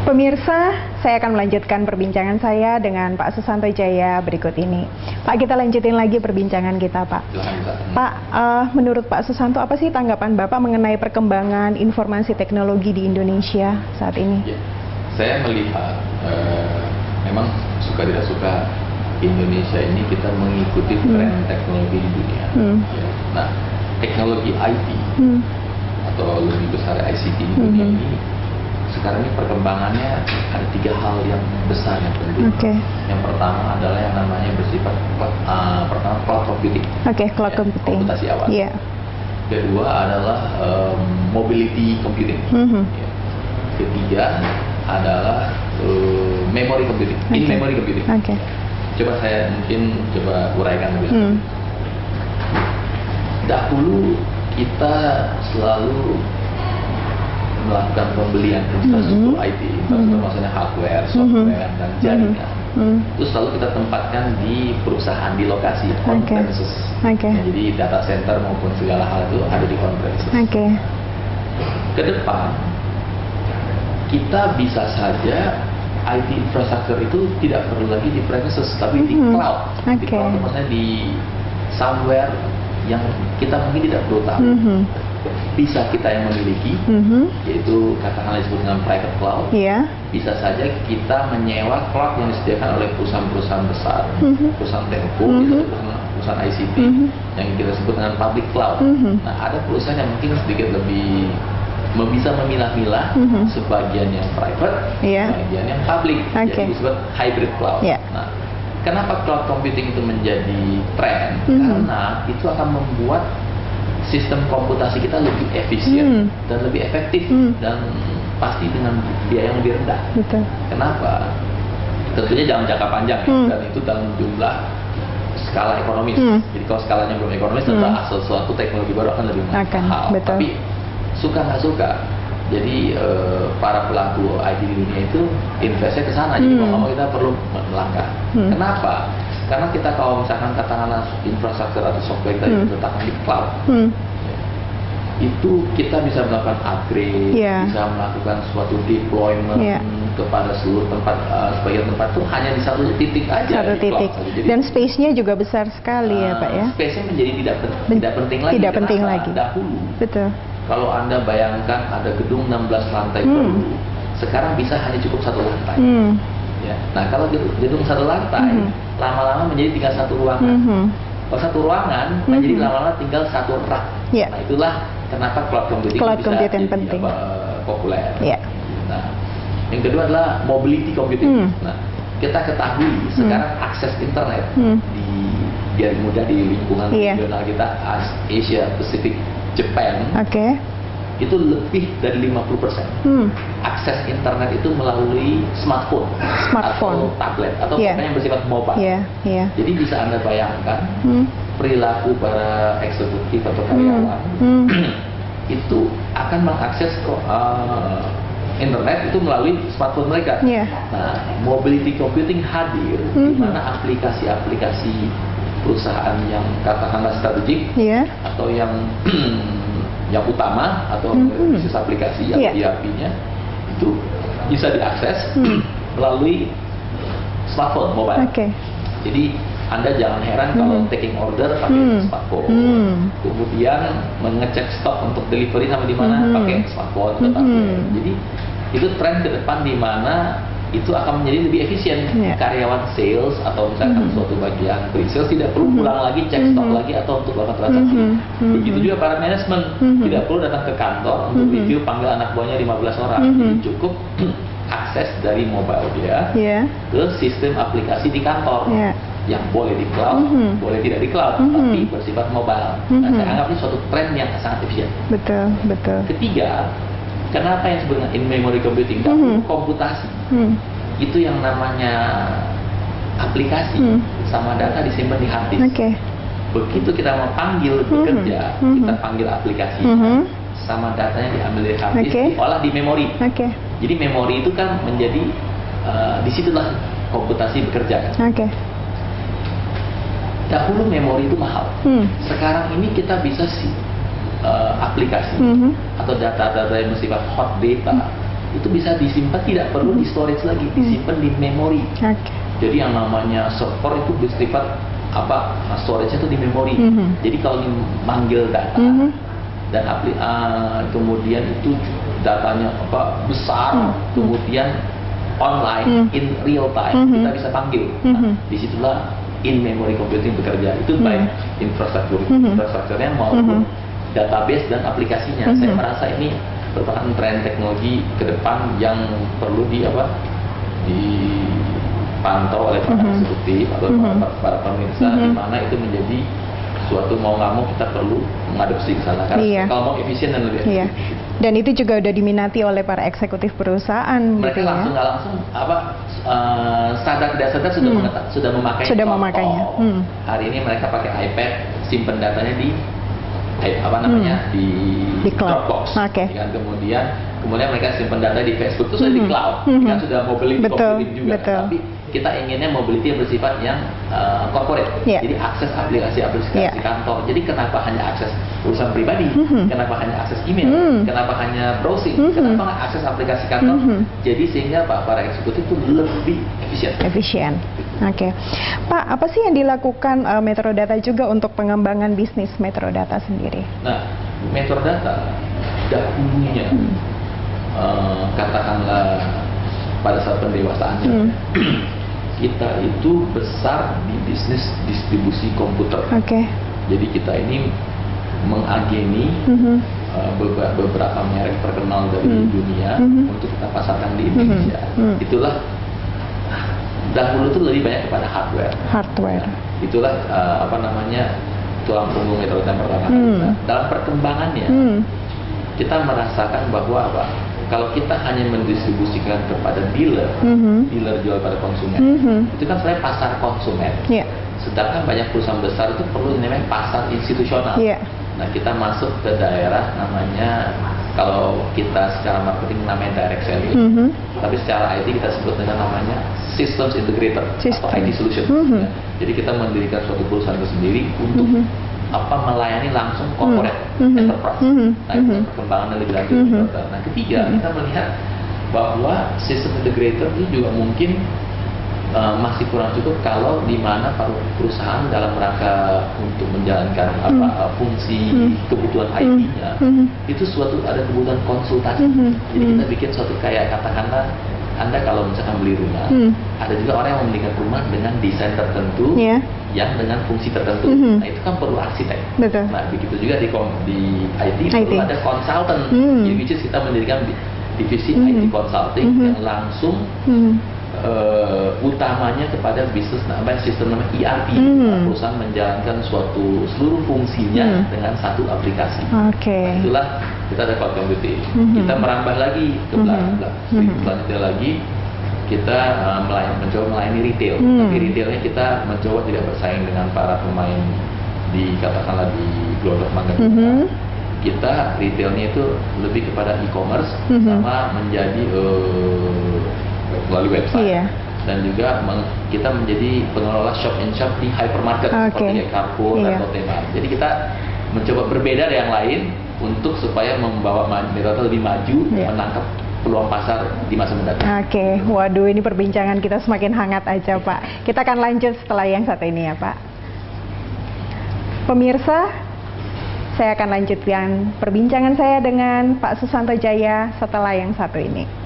Pemirsa, saya akan melanjutkan perbincangan saya dengan Pak Susanto Jaya berikut ini. Pak, kita lanjutin lagi perbincangan kita, Pak. Pak, menurut Pak Susanto, apa sih tanggapan Bapak mengenai perkembangan informasi teknologi di Indonesia saat ini? Ya, saya melihat, memang suka tidak suka Indonesia ini kita mengikuti tren teknologi di dunia. Ya. Nah, teknologi IT atau lebih besar ICT di dunia ini sekarang ini perkembangannya ada 3 hal yang besar yang penting. Yang pertama adalah yang namanya bersifat pertama cloud computing. Cloud computing. Komputasi awal. Kedua adalah mobility computing. Ketiga adalah memory computing, in-memory computing. Coba saya mungkin uraikan dulu. Dahulu kita selalu melakukan pembelian infrastruktur IT, infrastruktur maksudnya hardware, software, dan jaringan. Itu selalu kita tempatkan di perusahaan, di lokasi, on-premises. Jadi data center maupun segala hal itu ada di on-premises. Ke depan, kita bisa saja IT infrastruktur itu tidak perlu lagi di premises, tapi di cloud. Di cloud itu maksudnya di somewhere yang kita mungkin tidak perlu tahu. Bisa kita yang memiliki, yaitu katakanlah disebut dengan private cloud. Bisa saja kita menyewa cloud yang disediakan oleh perusahaan-perusahaan besar, perusahaan telco, perusahaan ICT, yang kita sebut dengan public cloud. Nah, ada perusahaan yang mungkin sedikit lebih bisa memilah-milah, sebagian yang private, sebagian yang public, jadi disebut hybrid cloud. Nah, kenapa cloud computing itu menjadi tren? Karena itu akan membuat sistem komputasi kita lebih efisien dan lebih efektif dan pasti dengan biaya yang lebih rendah. Kenapa? Tentunya dalam jangka panjang dan itu dalam jumlah skala ekonomis. Jadi kalau skalanya belum ekonomis, adalah sesuatu teknologi baru akan lebih mahal. Tapi suka nggak suka, jadi para pelaku IT di dunia itu investnya ke sana. Jadi mau kita perlu melangkah. Kenapa? Karena kita kalau misalkan katakanlah infrastruktur atau software kita diletakkan di cloud, itu kita bisa melakukan upgrade, bisa melakukan suatu deployment kepada seluruh tempat, sebagian tempat itu hanya di satu titik aja. Jadi, dan space-nya juga besar sekali ya Pak ya. Space-nya menjadi tidak penting lagi. Tidak penting lagi. Dahulu. Kalau Anda bayangkan ada gedung 16 lantai baru, sekarang bisa hanya cukup 1 lantai. Nah, kalau gedung 1 lantai, lama-lama menjadi tinggal 1 ruangan. Kalau 1 ruangan, menjadi lama-lama tinggal 1 rak. Nah, itulah kenapa cloud computing bisa penting. Populer. Nah, yang kedua adalah mobility computing. Nah, kita ketahui sekarang akses internet biar mudah di lingkungan regional kita, Asia Pacific, Jepang, itu lebih dari 50%. Akses internet itu melalui smartphone. Atau tablet atau pokoknya yang bersifat mobile. Jadi bisa Anda bayangkan perilaku para eksekutif atau karyawan itu akan mengakses internet itu melalui smartphone mereka. Nah, mobility computing hadir di mana aplikasi-aplikasi perusahaan yang katakanlah strategik atau yang utama atau bisnis aplikasi yang ERP-nya itu bisa diakses melalui smartphone mobile. Jadi Anda jangan heran kalau taking order pakai smartphone, kemudian mengecek stok untuk delivery sampai di mana pakai smartphone. Jadi itu tren ke depan di mana itu akan menjadi lebih efisien. Karyawan sales atau misalkan suatu bagian pre-sales tidak perlu pulang lagi cek stok lagi atau untuk melakukan transaksi. Begitu juga para manajemen tidak perlu datang ke kantor untuk review, panggil anak buahnya 15 orang. Jadi cukup akses dari mobile dia ke sistem aplikasi di kantor yang boleh di cloud, boleh tidak di cloud, tapi bersifat mobile. Nah, saya anggap ini suatu tren yang sangat efisien. Ketiga, kenapa yang disebut dengan in-memory computing? Komputasi itu yang namanya aplikasi sama data disimpan di hard disk. Begitu kita mau panggil bekerja, kita panggil aplikasi sama datanya diambil dari hard disk, diolah di memori. Jadi memori itu kan menjadi disitulah komputasi bekerja. Dahulu memori itu mahal. Sekarang ini kita bisa aplikasi atau data-data yang bersifat hot data itu bisa disimpan, tidak perlu di storage lagi, disimpan di memori. Jadi yang namanya server itu bersifat storage-nya itu di memori. Jadi kalau dimanggil data dan kemudian itu datanya besar, kemudian online in real time kita bisa panggil. Nah, disitulah in memory computing bekerja. Itu baik infrastrukturnya maupun database dan aplikasinya. Saya merasa ini merupakan tren teknologi ke depan yang perlu dipantau oleh para eksekutif atau para pemirsa, di mana itu menjadi suatu mau nggak mau kita perlu mengadopsi ke sana karena kalau mau efisien dan lebih efisien. Dan itu juga udah diminati oleh para eksekutif perusahaan. Mereka gitu langsung nggak langsung sadar tidak sadar sudah memakai. Sudah memakainya. Hari ini mereka pakai iPad, simpen datanya di di Dropbox. Dan kemudian mereka simpan data di Facebook itu sudah di cloud. Kan sudah mobility juga. Tapi kita inginnya mobility yang bersifat yang corporate. Jadi akses aplikasi kantor. Jadi kenapa hanya akses urusan pribadi? Kenapa hanya akses email? Kenapa hanya browsing? Kenapa nggak akses aplikasi kantor? Jadi sehingga para eksekutif itu lebih efisien. Pak, apa sih yang dilakukan Metrodata juga untuk pengembangan bisnis Metrodata sendiri? Nah, Metrodata dahulunya katakanlah pada saat pendewasaannya kita itu besar di bisnis distribusi komputer. Jadi kita ini mengageni beberapa merek terkenal dari dunia untuk kita pasarkan di Indonesia. Itulah dahulu itu lebih banyak kepada hardware. Nah, itulah tulang punggung Metrodata pertama. Dalam perkembangannya kita merasakan bahwa kalau kita hanya mendistribusikan kepada dealer jual pada konsumen, itu kan sebenarnya pasar konsumen. Sedangkan banyak perusahaan besar itu perlu namanya pasar institusional. Nah, kita masuk ke daerah namanya, kalau kita secara marketing namanya direct selling, tapi secara IT kita sebut dengan namanya systems integrator atau IT solution. Jadi kita mendirikan suatu perusahaan itu sendiri untuk melayani langsung corporate enterprise. Nah, itu perkembangan lebih lanjut. Nah, ketiga, kita melihat bahwa sistem integrator ini juga mungkin masih kurang cukup kalau di mana para perusahaan dalam rangka untuk menjalankan fungsi kebutuhan IT-nya itu ada kebutuhan konsultasi. Jadi kita bikin suatu kayak katakanlah Anda kalau misalkan beli rumah, ada juga orang yang membelikan rumah dengan desain tertentu yang dengan fungsi tertentu. Nah, itu kan perlu arsitek. Nah, begitu juga di IT perlu ada konsultan. Jadi which is kita mendirikan divisi IT consulting yang langsung utamanya kepada bisnis sistem namanya ERP. Perusahaan menjalankan seluruh fungsinya dengan satu aplikasi. Nah, itulah kita ada cloud computing. Kita merambah lagi ke belakang. Selanjutnya lagi kita mencoba melayani retail. Tapi retailnya kita mencoba tidak bersaing dengan para pemain katakanlah di Glodok Mangga. Kita retailnya itu lebih kepada e-commerce sama menjadi melalui website. Dan juga kita menjadi pengelola shop and shop di hypermarket seperti Carrefour dan Lotte Mart. Jadi kita mencoba berbeda dari yang lain untuk supaya membawa Metrodata lebih maju, menangkap peluang pasar di masa mendatang. Waduh, ini perbincangan kita semakin hangat aja, Pak. Kita akan lanjut setelah yang satu ini ya, Pak. Pemirsa, saya akan lanjutkan perbincangan saya dengan Pak Susanto Jaya setelah yang satu ini.